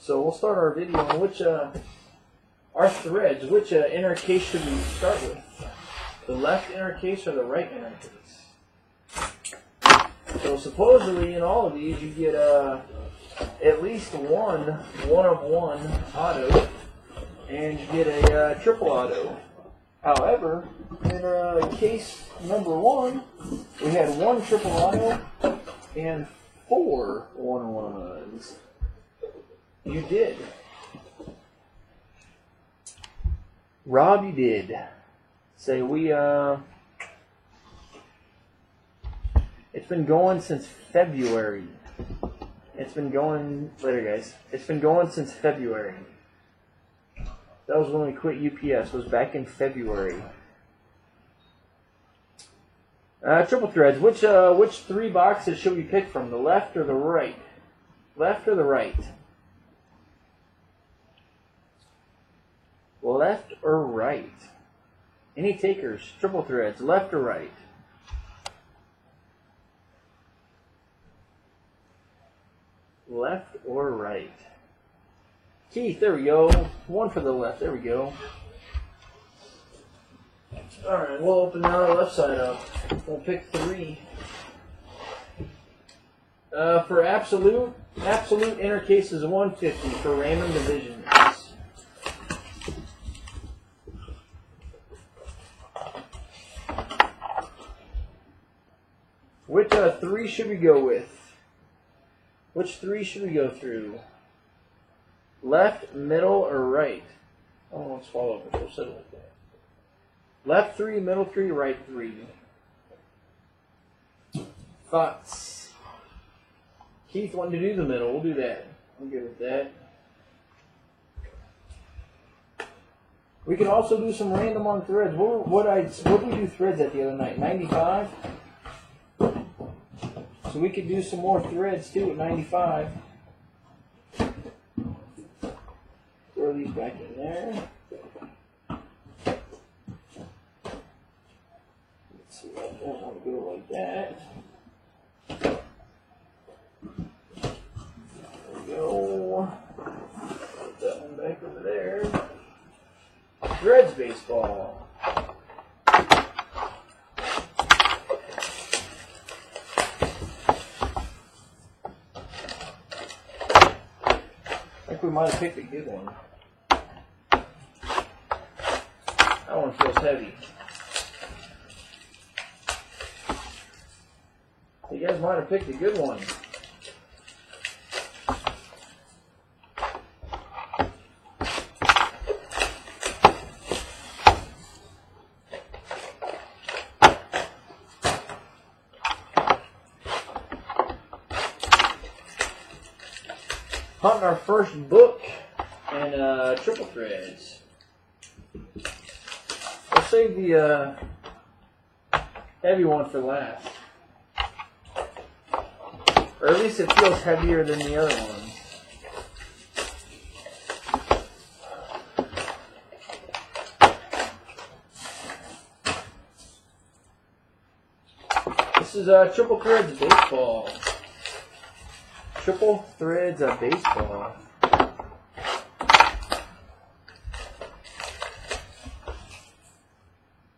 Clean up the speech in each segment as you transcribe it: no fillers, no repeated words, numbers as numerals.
So we'll start our video on which our threads. Which inner case should we start with? The left inner case or the right inner case? So supposedly in all of these you get at least one of one auto, and you get a triple auto. However, in case number 1, we had 1 triple auto and 4 1-1s. You did. Rob, you did. Say it's been going since February. It's been going, later guys, it's been going since February. That was when we quit UPS, was back in February. Triple threads, which 3 boxes should we pick from, the left or the right? Left or the right? Left or right? Any takers? Triple threads, left or right? Left or right? Keith, there we go. 1 for the left. There we go. Alright, we'll open now the left side up. We'll pick 3. For absolute inner case is 150 for random divisions. Which 3 should we go with? Which 3 should we go through? Left, middle, or right? Oh, let's fall over. We'll set it like that. Left 3, middle 3, right 3. Thoughts? Keith wanted to do the middle. We'll do that. I'm good with that. We can also do some random on threads. What did we do threads at the other night? 95? So we could do some more threads too at 95. Throw these back in there. Let's see, I don't want to go like that. There we go. Put that one back over there. Threads baseball. I think we might have picked a good one. That one feels heavy. You guys might have picked a good one. Hunting our first book and triple threads. We'll save the heavy one for last. Or at least it feels heavier than the other ones. This is triple threads baseball. Triple threads of baseball.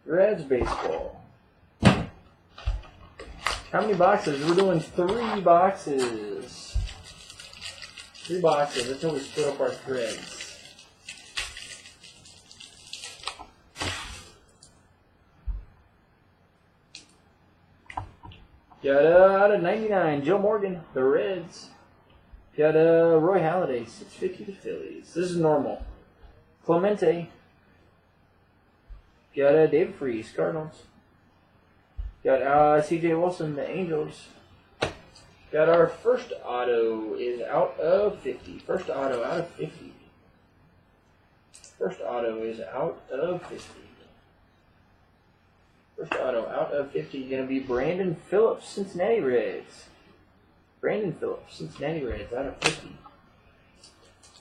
Threads baseball. How many boxes? We're doing 3 boxes. 3 boxes. That's how we split up our threads. Got out of 99, Joe Morgan, the Reds. Got Roy Halladay, 650 to Phillies. This is normal. Clemente. Got David Freese, Cardinals. Got C.J. Wilson, the Angels. Got our first auto is out of 50. First auto out of 50. First auto is out of 50. First auto out of 50 is going to be Brandon Phillips, Cincinnati Reds. Brandon Phillips, Cincinnati Reds, out of 50.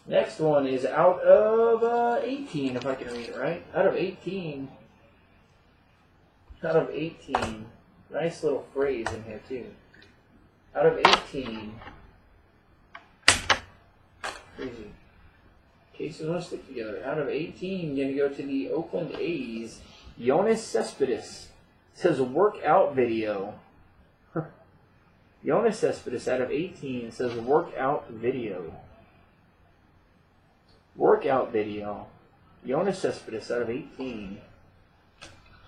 Next one is out of 18, if I can read it right. Out of 18. Out of 18. Nice little phrase in here, too. Out of 18. Crazy. Cases must stick together. Out of 18, going to go to the Oakland A's. Yoenis Cespedes. Says workout video. Yoenis Cespedes out of 18 says workout video. Workout video. Yoenis Cespedes out of 18.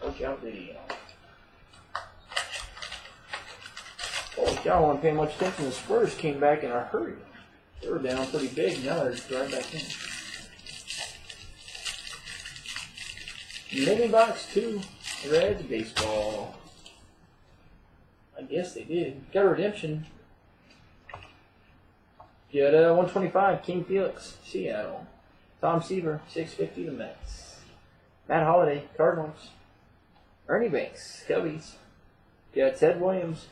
Workout video. Holy cow, I wasn't paying much attention. The Spurs came back in a hurry. They were down pretty big. Now they're right back in. Mini box 2. Reds baseball. I guess they did. Got a redemption. Get 125. King Felix, Seattle. Tom Seaver, 650 to Mets. Matt Holliday, Cardinals. Ernie Banks, Cubbies. Got Ted Williams,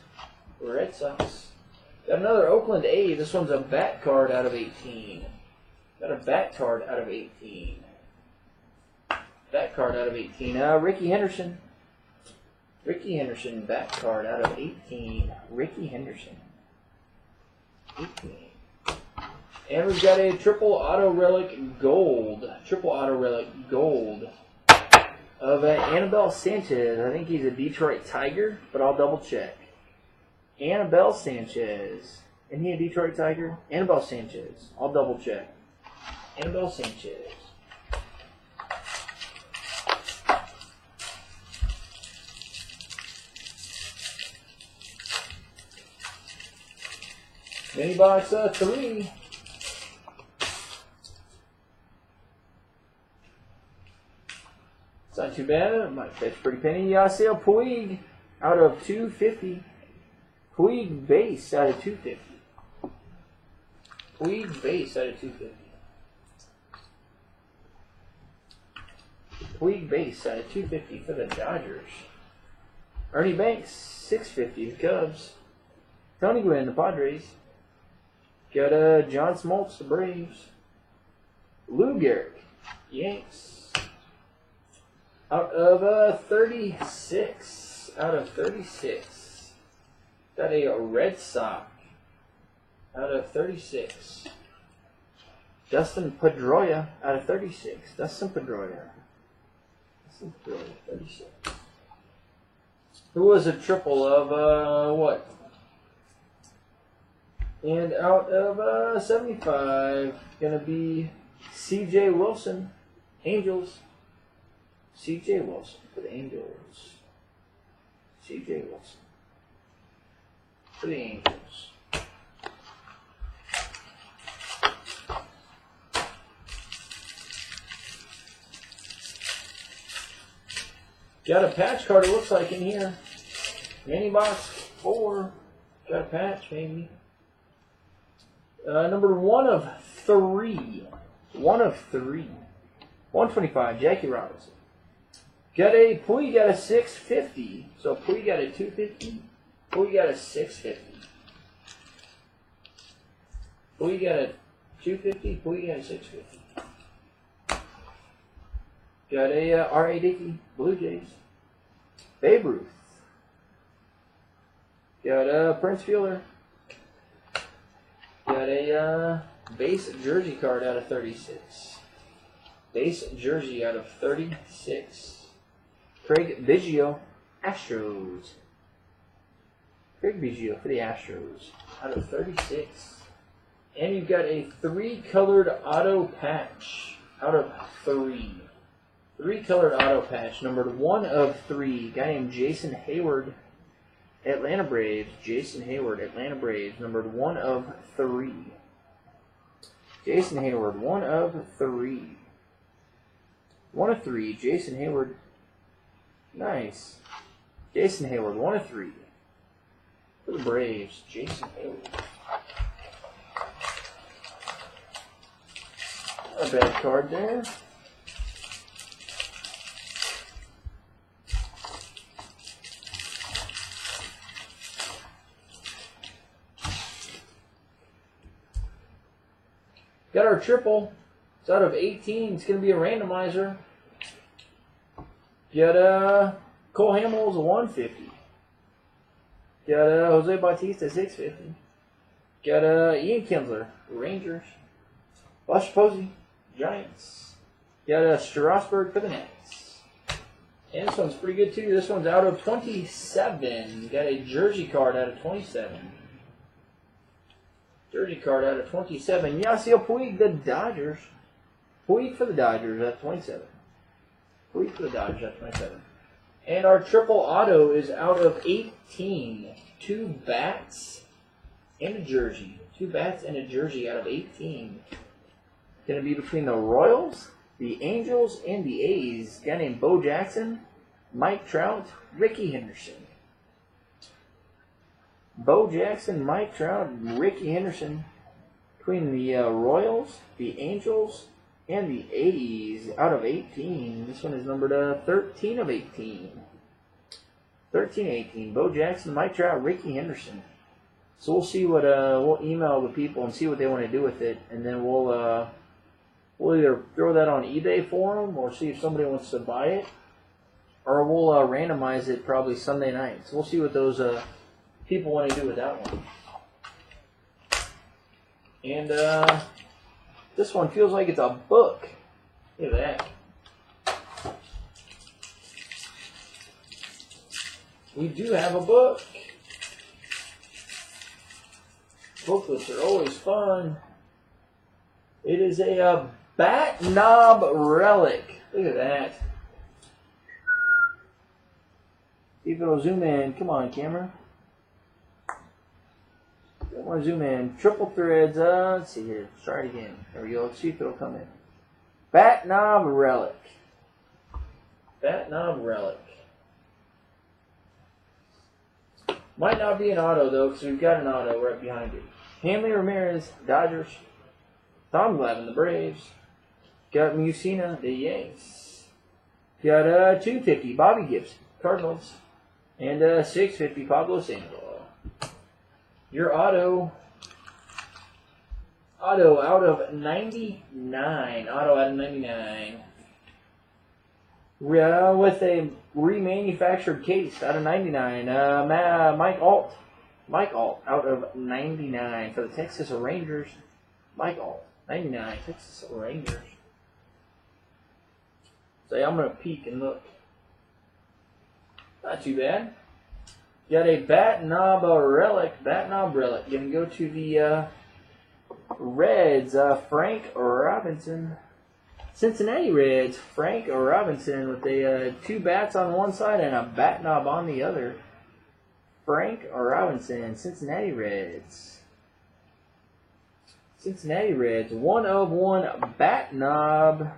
Red Sox. Got another Oakland A. This one's a bat card out of 18. Got a bat card out of 18. Bat card out of 18. Ricky Henderson. Ricky Henderson, bat card out of 18. Ricky Henderson. 18. And we've got a triple auto relic gold. Triple auto relic gold of Anibal Sanchez. I think he's a Detroit Tiger, but I'll double check. Anibal Sanchez. Isn't he a Detroit Tiger? Anibal Sanchez. I'll double check. Anibal Sanchez. Mini box 3. It's not too bad. It might fetch pretty penny. Yasiel Puig out of 250. Puig base out of 250. Puig base out of 250. Puig base out of 250 for the Dodgers. Ernie Banks 650 the Cubs. Tony Gwynn the Padres. Got John Smoltz, the Braves. Lou Gehrig, Yanks. Out of 36. Out of 36. Got a Red Sox. Out of 36. Justin Pedroia out of 36. Justin Pedroia. Justin Pedroia, 36. Who was a triple of, what? And out of 75, going to be C.J. Wilson, Angels. C.J. Wilson for the Angels. C.J. Wilson for the Angels. Got a patch card, it looks like, in here. Mini box 4. Got a patch, maybe. Number 1 of 3. 1 of 3. 125, Jackie Robinson. Got a Puig, got a 650. So Puig got a 250. Puig got a 650. Puig got a 250. Puig got a 650. Got a R.A. Dickey, Blue Jays. Babe Ruth. Got a Prince Fielder. Got a base jersey card out of 36. Base jersey out of 36. Craig Biggio, Astros. Craig Biggio for the Astros out of 36. And you've got a 3-colored auto patch out of 3. 3-colored auto patch, numbered 1 of 3. Guy named Jason Hayward, Atlanta Braves. Jason Hayward, Atlanta Braves, numbered 1 of 3. Jason Hayward, 1 of 3. 1 of 3. Jason Hayward. Nice. Jason Hayward, 1 of 3. For the Braves, Jason Hayward. Not a bad card there. Got our triple. It's out of 18. It's going to be a randomizer. Got Cole Hamels, a 150. Got Jose Bautista, 650. Got Ian Kinsler, Rangers. Buster Posey, Giants. Got a Strasburg for the Nets. And this one's pretty good too. This one's out of 27. Got a jersey card out of 27. Jersey card out of 27. Yasiel Puig, the Dodgers. Puig for the Dodgers at 27. Puig for the Dodgers at 27. And our triple auto is out of 18. 2 bats and a jersey. 2 bats and a jersey out of 18. Going to be between the Royals, the Angels, and the A's. A guy named Bo Jackson, Mike Trout, Ricky Henderson. Bo Jackson, Mike Trout, Ricky Henderson. Between the Royals, the Angels, and the A's out of 18. This one is numbered 13 of 18. 13-18. Bo Jackson, Mike Trout, Ricky Henderson. So we'll see what we'll email the people and see what they want to do with it, and then we'll either throw that on eBay for them or see if somebody wants to buy it, or we'll randomize it probably Sunday night. So we'll see what those people want to do with that one. And this one feels like it's a book. Look at that. We do have a book. Booklets are always fun. It is a Bat Knob Relic. Look at that. See if it'll zoom in. Come on, camera. I want to zoom in. Triple threads. Let's see here. Let's try it again. There we go. Let's see if it'll come in. Bat Knob Relic. Bat Knob Relic. Might not be an auto, though, because we've got an auto right behind it. Hanley Ramirez, Dodgers. Tom Glavine, the Braves. Got Musina, the Yanks. Got 250, Bobby Gibson, Cardinals. And 650, Pablo Sandoval. Your auto out of 99. Auto out of 99. With a remanufactured case out of 99. Mike Alt. Mike Alt out of 99 for the Texas Rangers. Mike Alt, 99, Texas Rangers. So I'm going to peek and look. Not too bad. Got a Bat Knob Relic. Bat Knob Relic. Going to go to the Reds. Frank Robinson. Cincinnati Reds, Frank Robinson with a 2 bats on one side and a bat knob on the other. Frank Robinson, Cincinnati Reds. Cincinnati Reds, 1 of 1 bat knob.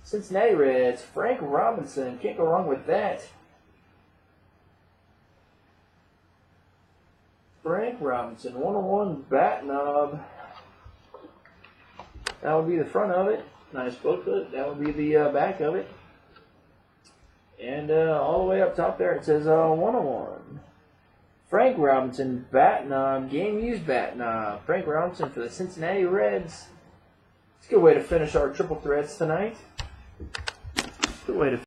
Cincinnati Reds, Frank Robinson, can't go wrong with that. Frank Robinson, 1 of 1 bat knob. That would be the front of it. Nice booklet. That would be the back of it. And all the way up top there it says 101. Frank Robinson, bat knob, game used bat knob. Frank Robinson for the Cincinnati Reds. It's a good way to finish our triple threads tonight. Good way to